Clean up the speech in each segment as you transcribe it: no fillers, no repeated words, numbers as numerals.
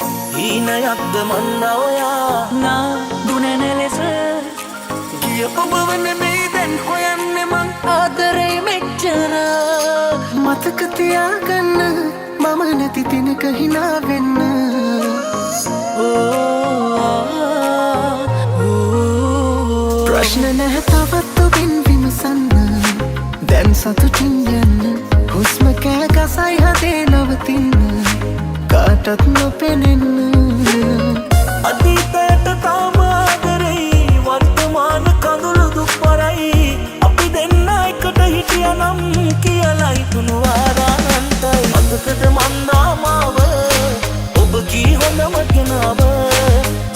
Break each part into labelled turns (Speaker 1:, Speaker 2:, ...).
Speaker 1: හීනයක්ද මන්නා ඔයා
Speaker 2: නා දුනන ලෙස
Speaker 1: ගිය ඔබ වන මේ දැන් හොයන්නේ මං
Speaker 2: ආදරේ මෙච්චර
Speaker 3: මතක තියාගන්න මම නැති දිනක හිනා වෙන්න ප්‍රශ්න නැහැ තවත් ඔබෙන් විමසන්න දැන් සතුටින් යන්න හුස්ම කෑ ගසයි හදේ නවතින්න කාටත් නොපෙනෙන්න
Speaker 1: අතීතයට තාම ආදරෙයි වර්තමාන කඳුළු දුක් පරයි අපි දෙන්න එකට හිටියනම් කියලයි තුනුවාරානන්තයි මතකද මන්දාමාව ඔබ කී හොඳම කෙනාව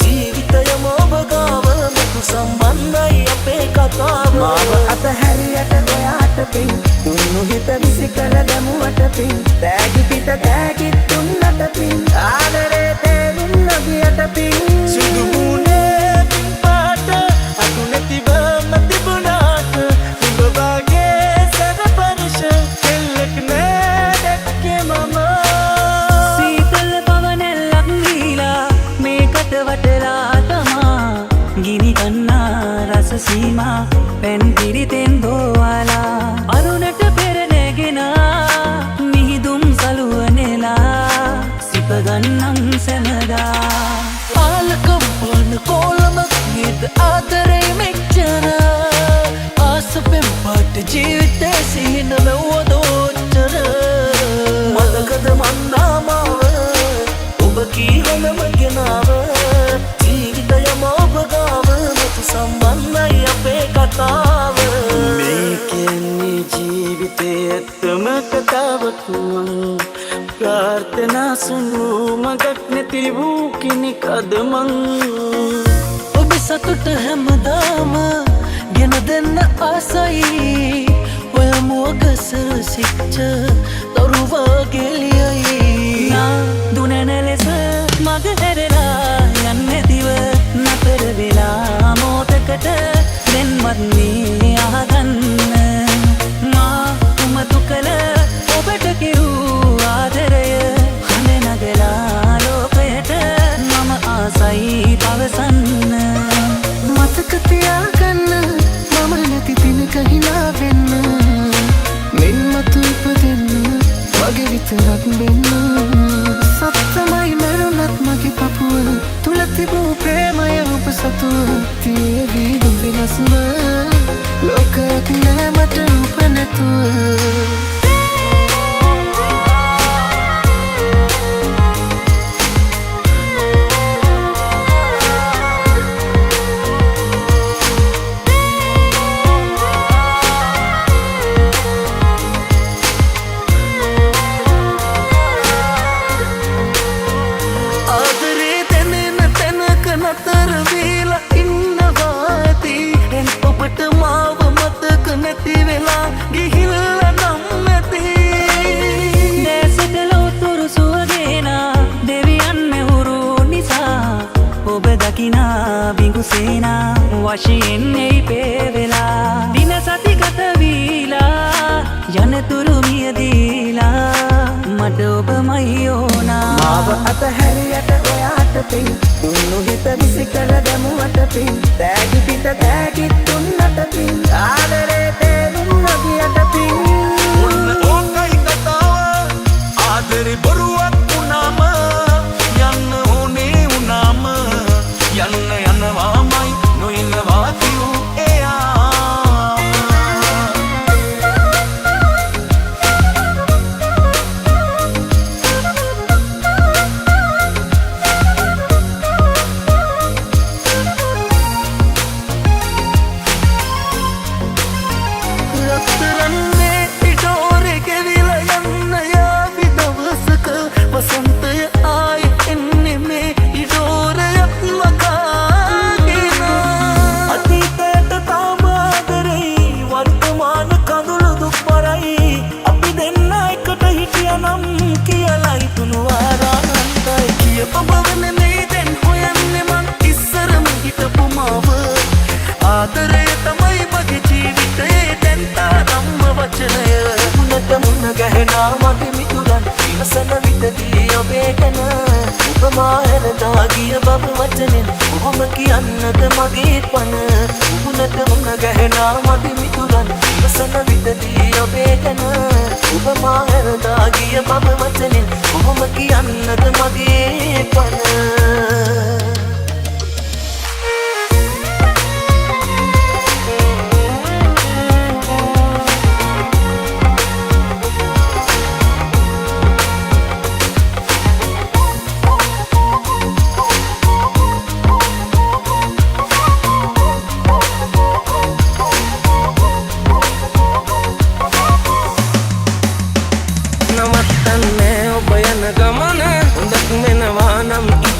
Speaker 1: ජීවිතයම ඔබ ගාව මතු සම්බන්ධයි අපේ කතාව
Speaker 3: මාව අතහැරියට ඔයාට පින් දුන්නු හිත විසි කළ දැමුවට පින් තෑගි පිට තෑගිත් දුන්නට පින් ආදරේ තේරුම් නොගියට පින්
Speaker 1: සුදු මූනේ පින් පාට අතු නැතිවම තිබුණාට උඹ වගේ සැරපරුෂ කෙල්ලෙක් නෑ දැක්කේ මම
Speaker 2: සීතල පවනැල්ලක් වීලා මේකට වටලා තමා ගිනි කන්නා රස සීමා පැන් පිරිතෙන් දෝවාලා අරුණට පෙර නැගෙන මිහිදුම් සලුවනෙලා සිපගන්නම් සැමදා
Speaker 1: ආලකම් වන කෝලමක් නේද ආදරේ මෙච්චර ආසපෙන් පාට ජීවිතේ සිහින මෙව්වදෝච්චර මතකද මන්දාමාව ඔබ කී හොඳම කෙනාව ජීවිතයම ඔබ ගාව මතු සම්බන්ධයි අපේ කතාව
Speaker 3: මේ කියන්නේ ජීවිතේ ඇත්තම කතාවක් වුවන් ප්‍රාර්ථනා සුණු මගක් නැති වූ කෙනෙක් අද මං
Speaker 1: ඔබ සතුට හැමදාම ගෙන දෙන්න ආසයි ඔය මුවගස සිච්ච දරුවා ගෙලියයි
Speaker 2: නා දුනන ලෙස මග හැරලා යන්නැතිව නතර වෙලා මෝතකට දෙන්මත් මේ අහගන්න මා උමතු කළ ඔබට කිවූ ආදරය හඬ නගලා ලෝකයට මම ආසයි පවසන්න
Speaker 3: මතක තියාගන්න මම නැති දිනක හිනා වෙන්න මෙන් මතු ඉපදෙන්න මගේ විතරක් වෙන්න සත්තමයි මැරුණත් මගේ පපුව තුල තිබූ ප්‍රේමය ඔබ සතුව තියේවි වෙනස්ව ලෝකයක් නෑ මට ඔබ නැතුව
Speaker 1: ආදරේ දැනෙන තැනක නතර වෙලා ඉන්නවා ඇති එන් ඔබට මාව මතක නැති වෙලා ගිහිල්ලා නම් ඇති
Speaker 2: දැසට ලොවතුරු සුවගේනා දෙවියන් මෙහුරු නිසා ඔබ දකිනා බිඟුසේනා වශයෙන් එයි පේවෙලා දින සති ගත වීලා යනතුරු මියදීලා මට ඔබමයි ඕනා
Speaker 3: මාව අතහැරියට ඔයාට පින් දුන්නු හිත විසි කළ දැමුවට පින් තෑගි පිට තෑගිත් දුන්නට පින් ආදරේ තේරුම් නොගියට පින්
Speaker 1: ඔන්න ඕකයි කතාව ආදරේ බොරුවක් වුණාම යන්න ඕනේ වුණාම යන්න යනවාමයි නොඉන්නවා කිව්ව එයා රත්තරන්නේ ඉඩෝරේ ගෙවිලා යන්න යාවි දවසක වසන්තය ආයි එන්නේ මේ ඉඩෝරයක් මකාගෙන අතීතයට තාම ආදරෙයි වර්තමාන කඳුළු දුක් පරයි අපි දෙන්න එකට හිටියනම් කියලයි තුනුවාරානන්තයි කියප බවන මේ දැන් හොයන්නේ මං ඉස්සරම හිටපු මාව ආදරය තමයි මගේ ජීවිතයේ දැන් තාරම්ම වචනය මුණට මුණ ගැහෙනා මගේ මිතුරන් ඉවසන විටදී ඔබේ ගැන උපමා කියන්නද මගේ පන උගුණට මුණ ගැහෙනා මදි මිතුරන් ඉවසන විටදී ඔබේ ගැන ඔබ මා හැරදා ගිය මම වචනෙන් කොහොම කියන්නද මගේ පන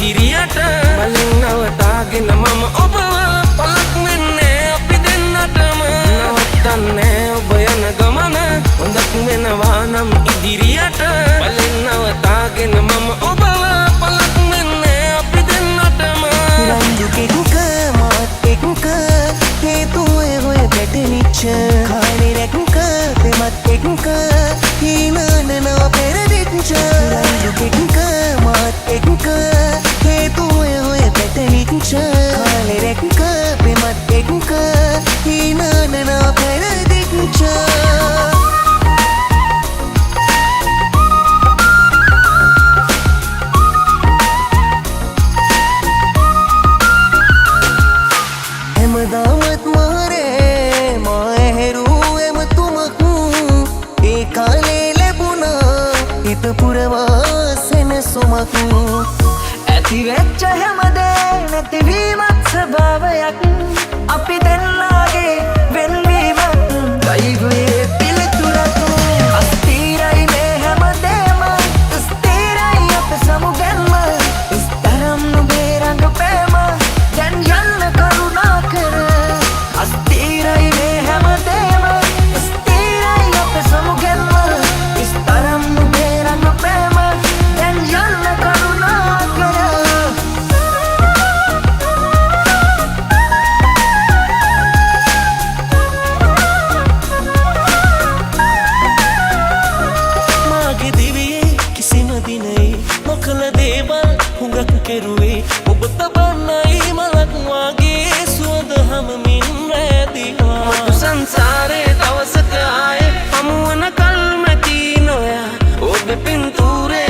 Speaker 1: ඉදිරියට බලෙන් නවතාගෙන මම ඔබව පලක් වෙන්නේ අපි දෙන්නටම නවත්තන්නේ ඔබ යන ගමන හොඳක් වෙනවා නම් ඉදිරියට බලෙන් නවතාගෙන මම ඔබව පලක් වෙන්නේ අපි දෙන්නටම
Speaker 3: රංජු කෙටුක මාත් එක්ක හේතුවේ හොය පැටලිච්ච කාලේ රැක්ක පෙමත් එක්ක හීනනව පෙරදිච්ච රංජු කෙටුක මාත් එක්ක හේතුවේ හොය පැටලිච්ච කාලේ රැක්ක පෙමත් එක්ක හීනනව පෙරදිච්ච හැමදාමත් මාරේ මා ඇහැරූ එම තුමක් ඒ කාලේ ලැබුණා හිත පුරවා සෙනසුමක් ඇති වෙච්ච හැමදේ නැතිවීමත් ස්වභාවයක් අපි දෙන්නාගේ වෙන්වීමක් දෛවයේ පිළිතුරක් අස්තිරයි මේ හැමදේම ස්ථිරයි අප සමුගැන්ම ස්තරම් නුඹේ රඟපෑම දැන් යන්න කරුණා කර අස්තිරයි මේ හැමදේම ස්ථිරයි අප සමුගැන්ම ස්තරම් නුඹේ රඟපෑම දැන් යන්න කරුණා කර මාගේ දිවියේ කිසිම දිනේ නොකළ දේවල් හුඟක් කෙරුවේ ඔබ තබන්නයි මලක් වාගේ සුවඳ හමමින් රැඳිවා මතු සංසාරේ දවසක ආයේ හමුවන කල්මැති නොයා ඔබ පින්තූරේ